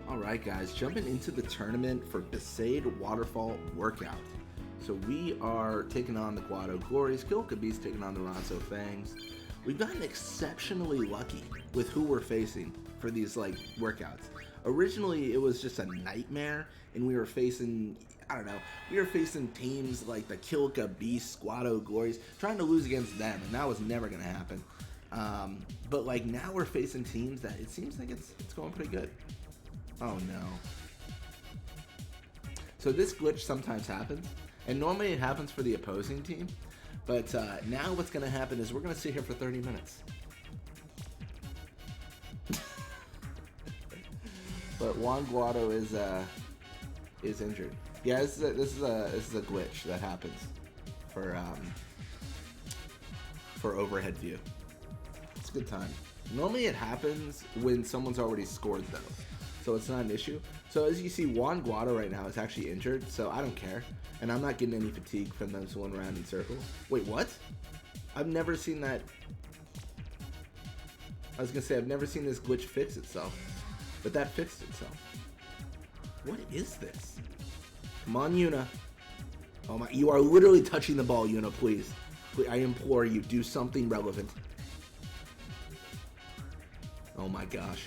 Alright guys, jumping into the tournament for Crusade Waterfall workout. So we are taking on the Guado Glories, Kilkabee's taking on the Ronso Fangs. We've gotten exceptionally lucky with who we're facing for these workouts. Originally it was just a nightmare and we were facing, I don't know, we were facing teams like the Kilkabee, Guado Glories, trying to lose against them, and that was never going to happen. But now we're facing teams that it seems like it's going pretty good. Oh no. So this glitch sometimes happens, and normally it happens for the opposing team, but now what's going to happen is we're going to sit here for 30 minutes. But Juan Guado is injured. Yeah, this is a glitch that happens for overhead view. It's a good time. Normally it happens when someone's already scored though, so it's not an issue. So as you see, Juan Guado right now is actually injured, so I don't care. And I'm not getting any fatigue from them going around in circles. Wait, what? I've never seen that. I was gonna say, I've never seen this glitch fix itself, but that fixed itself. What is this? Come on, Yuna. Oh my, you are literally touching the ball, Yuna, please. I implore you, do something relevant. Oh my gosh.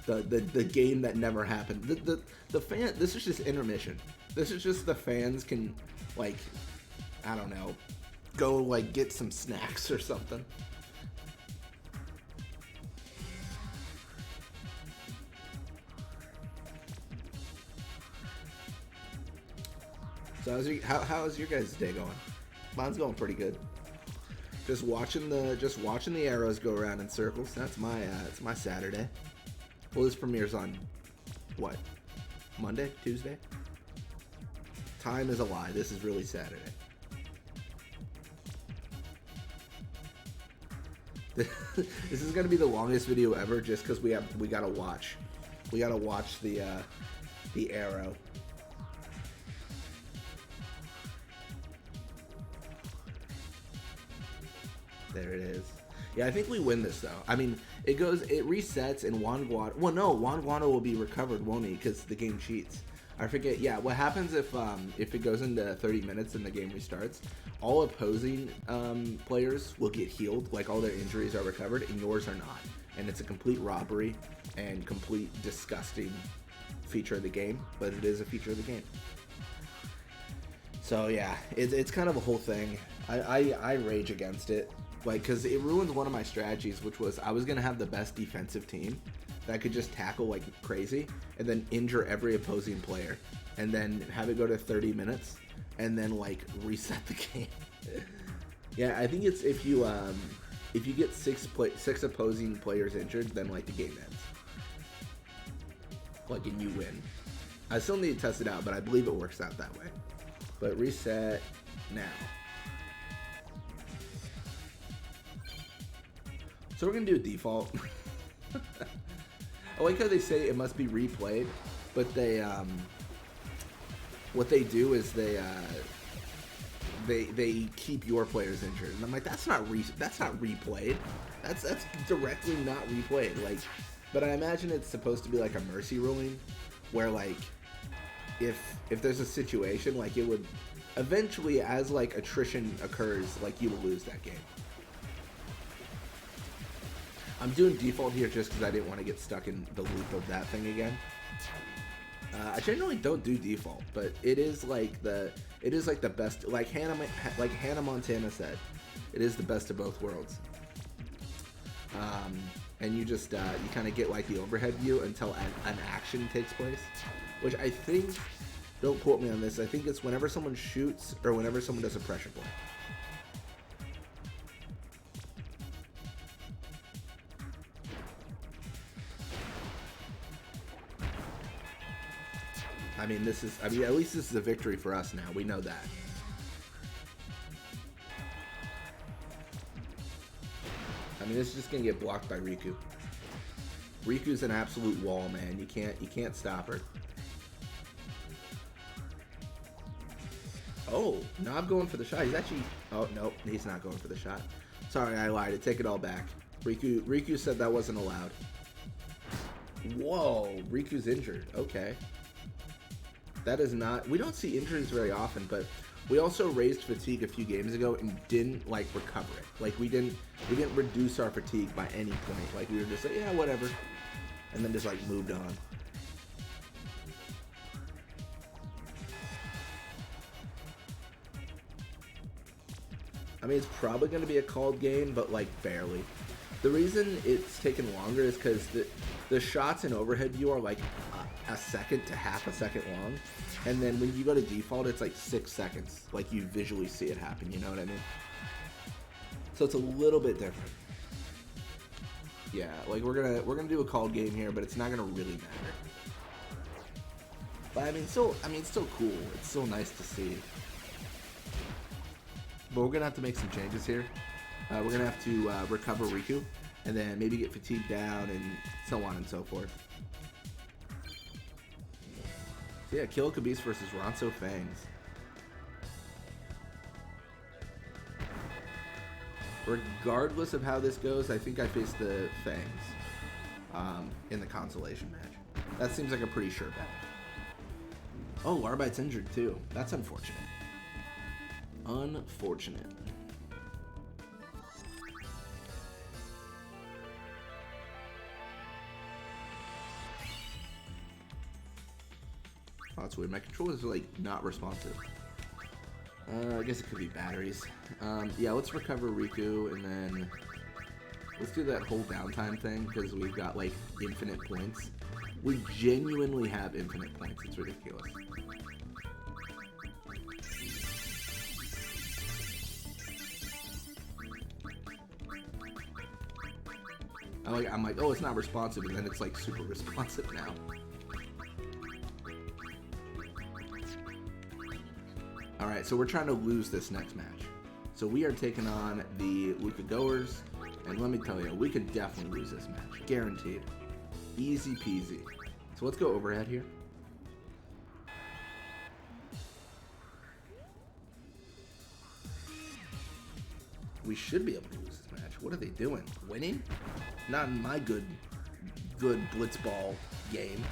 The game that never happened. The fan, this is just intermission. This is just the fans can, I don't know, go get some snacks or something. So how's your guys' day going? Mine's going pretty good. Just watching the arrows go around in circles. That's my it's my Saturday. Well, this premieres on what? Monday? Tuesday? Time is a lie. This is really Saturday. This is gonna be the longest video ever, just because we gotta watch the arrow. There it is. Yeah, I think we win this though. I mean, it resets and Juan Guado. Well, no, Juan Guado will be recovered, won't he? Because the game cheats. I forget. Yeah, what happens if it goes into 30 minutes and the game restarts? All opposing players will get healed, all their injuries are recovered, and yours are not. And it's a complete robbery and complete disgusting feature of the game, but it is a feature of the game. So yeah, it's kind of a whole thing. I rage against it. Because it ruins one of my strategies, which was I was going to have the best defensive team that could just tackle like crazy and then injure every opposing player and then have it go to 30 minutes and then reset the game. Yeah, I think it's if you get six opposing players injured, then the game ends. And you win. I still need to test it out, but I believe it works out that way. But reset now. So we're going to do a default. I like how they say it must be replayed, but they, what they do is they keep your players injured. And I'm like, that's not replayed. That's directly not replayed. But I imagine it's supposed to be a mercy ruling, where if there's a situation, it would eventually, as attrition occurs, you will lose that game. I'm doing default here just because I didn't want to get stuck in the loop of that thing again. I generally don't do default, but it is the best. Like Hannah Montana said, it is the best of both worlds. And you just you kind of get the overhead view until an action takes place, which I think, don't quote me on this, I think it's whenever someone shoots or whenever someone does a pressure play. I mean, at least this is a victory for us now. We know that. I mean, this is just gonna get blocked by Riku. Riku's an absolute wall, man. You can't stop her. Oh, Nob going for the shot. He's actually, oh, nope, he's not going for the shot. Sorry, I lied. I take it all back. Riku said that wasn't allowed. Whoa, Riku's injured. Okay. That is not... We don't see injuries very often, but we also raised fatigue a few games ago and didn't, like, recover it. Like, we didn't reduce our fatigue by any point. Like, we were just like, yeah, whatever. And then just, like, moved on. I mean, it's probably going to be a called game, but, like, barely. The reason it's taken longer is because the shots in overhead view are, like, a second to half a second long. And then when you go to default, it's, like, 6 seconds. Like, you visually see it happen, you know what I mean? So it's a little bit different. Yeah, like, we're gonna do a called game here, but it's not going to really matter. But, it's still cool. It's still nice to see. But we're going to have to make some changes here. We're going to have to recover Riku, and then maybe get fatigue down, and so on and so forth. So yeah, Kill Kabis versus Ronso Fangs. Regardless of how this goes, I think I face the Fangs in the consolation match. That seems like a pretty sure bet. Oh, Arbite's injured too. That's unfortunate. Unfortunate. Oh, that's weird. My controllers are, like, not responsive. I guess it could be batteries. Yeah, let's recover Riku, and then let's do that whole downtime thing, because we've got, like, infinite points. We genuinely have infinite points. It's ridiculous. I'm like, oh, it's not responsive, and then it's, like, super responsive now. Alright, so we're trying to lose this next match. So we are taking on the Luka Goers, and let me tell you, we could definitely lose this match. Guaranteed. Easy peasy. So let's go overhead here. We should be able to lose this match. What are they doing? Winning? Not in my good Blitzball game.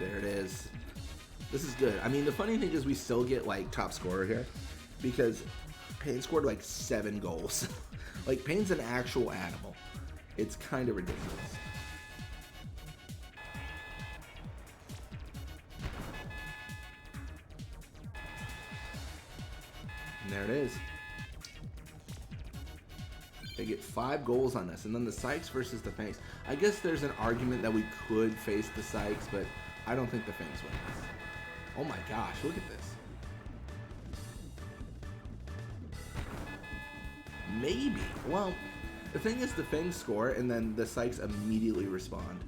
There it is. This is good. I mean, the funny thing is we still get, like, top scorer here because Payne scored, like, 7 goals. Like, Payne's an actual animal. It's kind of ridiculous. And there it is. They get 5 goals on this. And then the Sykes versus the Fangs. I guess there's an argument that we could face the Sykes, but I don't think the Fangs win this. Oh my gosh, look at this. Maybe. Well, the thing is the Fangs score, and then the Sykes immediately respond.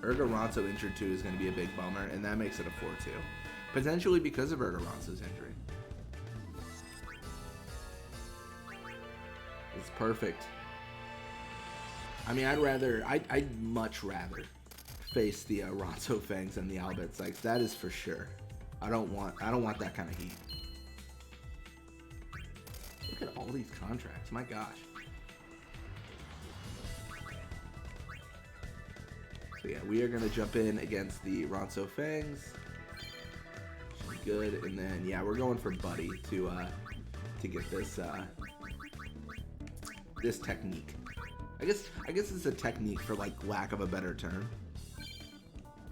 Ronso injured too is going to be a big bummer, and that makes it a 4-2. Potentially because of Ronso's injury. It's perfect. I mean, I'd much rather face the Ronso Fangs than the Albert Sykes. That is for sure. I don't want that kind of heat. Look at all these contracts. My gosh. So yeah, we are gonna jump in against the Ronso Fangs. Should be good. And then yeah, we're going for Buddy to get this this technique. I guess it's a technique for, like, lack of a better term.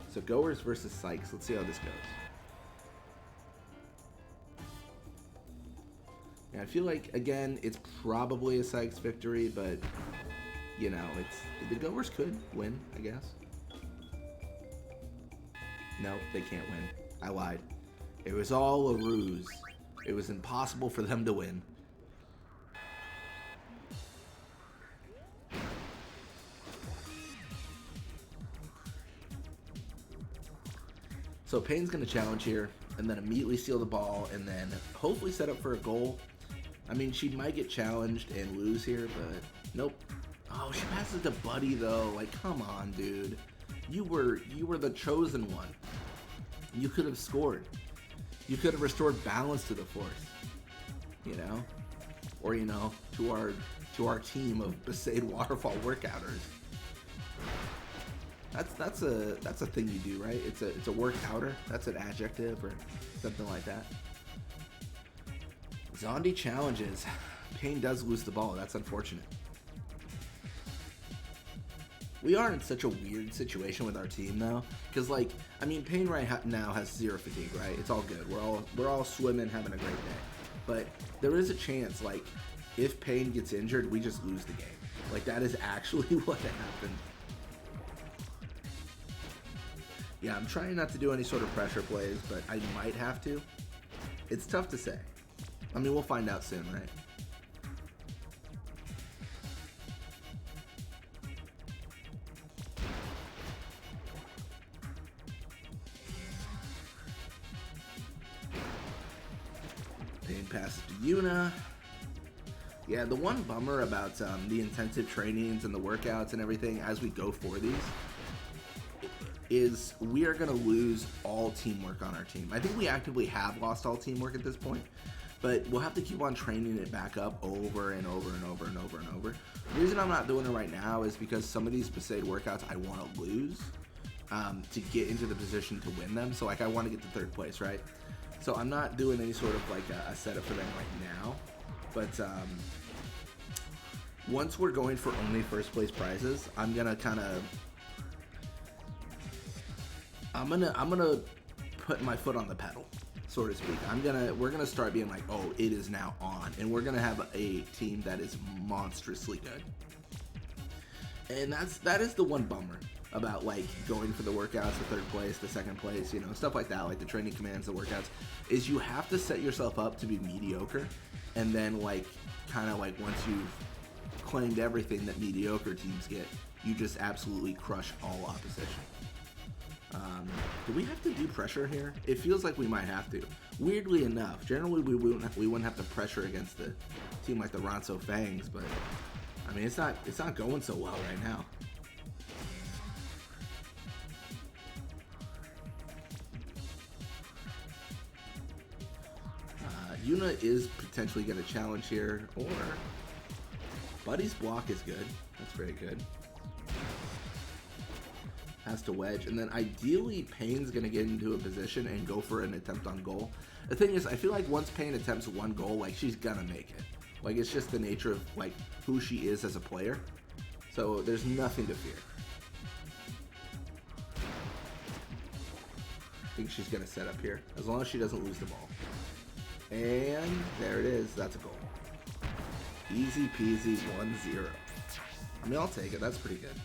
So Goers versus Sykes. Let's see how this goes. Yeah, I feel like, again, it's probably a Sykes victory, but, you know, the Goers could win, I guess. No, they can't win. I lied. It was all a ruse. It was impossible for them to win. So Payne's going to challenge here, and then immediately steal the ball, and then hopefully set up for a goal. I mean, she might get challenged and lose here, but nope. Oh, Oh, she passes to Buddy though. Like, come on, dude. You were the chosen one. You could have scored. You could have restored balance to the force. You know, or you know, to our team of Crusade Waterfall workouters. That's a thing you do, right? It's a workouter. That's an adjective or something like that. Zondi challenges. Payne does lose the ball. That's unfortunate. We are in such a weird situation with our team though, because like, I mean, Payne right now has 0 fatigue, right? It's all good. We're all swimming, having a great day. But there is a chance, like, if Payne gets injured, we just lose the game. Like, that is actually what happened. Yeah, I'm trying not to do any sort of pressure plays, but I might have to. It's tough to say. I mean, we'll find out soon, right? Payne passes to Yuna. Yeah, the one bummer about the intensive trainings and the workouts and everything as we go for these is we are going to lose all teamwork on our team. I think we actively have lost all teamwork at this point, but we'll have to keep on training it back up over and over and over and over and over. The reason I'm not doing it right now is because some of these Crusade workouts I want to lose to get into the position to win them. So like I want to get to 3rd place, right? So I'm not doing any sort of like a setup for them right now, but once we're going for only 1st place prizes, I'm gonna put my foot on the pedal, so to speak. We're gonna start being like, oh, it is now on, and we're gonna have a team that is monstrously good. And that is the one bummer about like going for the workouts, the 3rd place, the 2nd place, you know, stuff like that, like the training commands, the workouts, is you have to set yourself up to be mediocre, and then like kind of like once you've claimed everything that mediocre teams get, you just absolutely crush all opposition. Do we have to do pressure here? It feels like we might have to. Weirdly enough, generally we wouldn't have to pressure against a team like the Ronso Fangs, but I mean it's not going so well right now. Yuna is potentially going to challenge here, or Buddy's block is good. That's very good. Has to wedge, and then ideally Payne's going to get into a position and go for an attempt on goal. The thing is, I feel like once Payne attempts one goal, like she's gonna make it. Like it's just the nature of like who she is as a player. So there's nothing to fear. I think she's gonna set up here as long as she doesn't lose the ball. And there it is. That's a goal. Easy peasy 1-0. I mean, I'll take it. That's pretty good.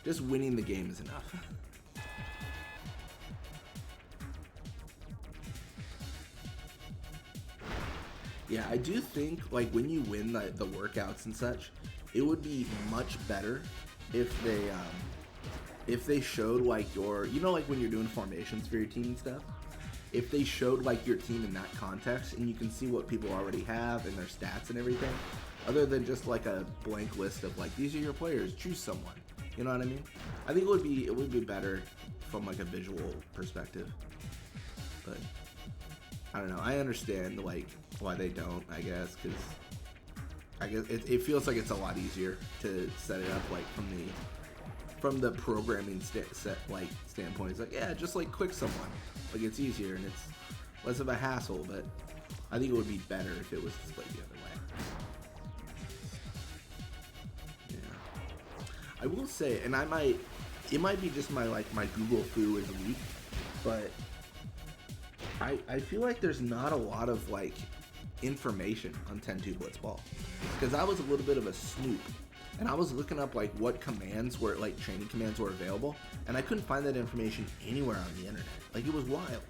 Just winning the game is enough. Yeah, I do think like when you win the workouts and such, it would be much better if they showed like your, you know, like when you're doing formations for your team and stuff, if they showed like your team in that context and you can see what people already have and their stats and everything, other than just like a blank list of like, these are your players, choose someone. You know what I mean? I think it would be better from like a visual perspective. But I don't know. I understand like why they don't, I guess, because I guess it feels like it's a lot easier to set it up like from the programming standpoint. It's like, yeah, just like click someone. Like it's easier and it's less of a hassle, but I think it would be better if it was displayed the other way. I will say, and it might be just my Google foo is weak, but I feel like there's not a lot of like information on 10-2 Blitzball, because I was a little bit of a snoop, and I was looking up like what commands were like training commands were available, and I couldn't find that information anywhere on the internet. Like it was wild.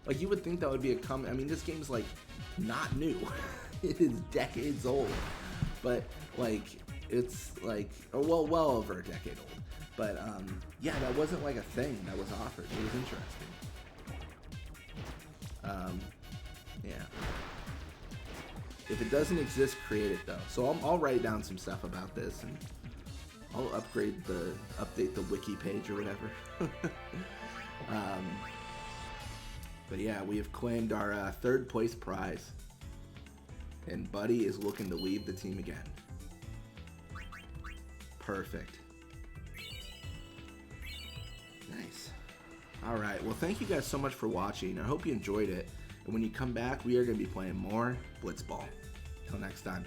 Like you would think that would be I mean, this game's like not new. It is decades old, but like. It's like well over a decade old, but yeah, that wasn't like a thing that was offered. It was interesting. Yeah, if it doesn't exist, create it though. So I'll write down some stuff about this and I'll update the wiki page or whatever. But yeah, we have claimed our third place prize. And Buddy is looking to leave the team again. Perfect. Nice. Alright, well thank you guys so much for watching. I hope you enjoyed it. And when you come back, we are going to be playing more Blitzball. Till next time.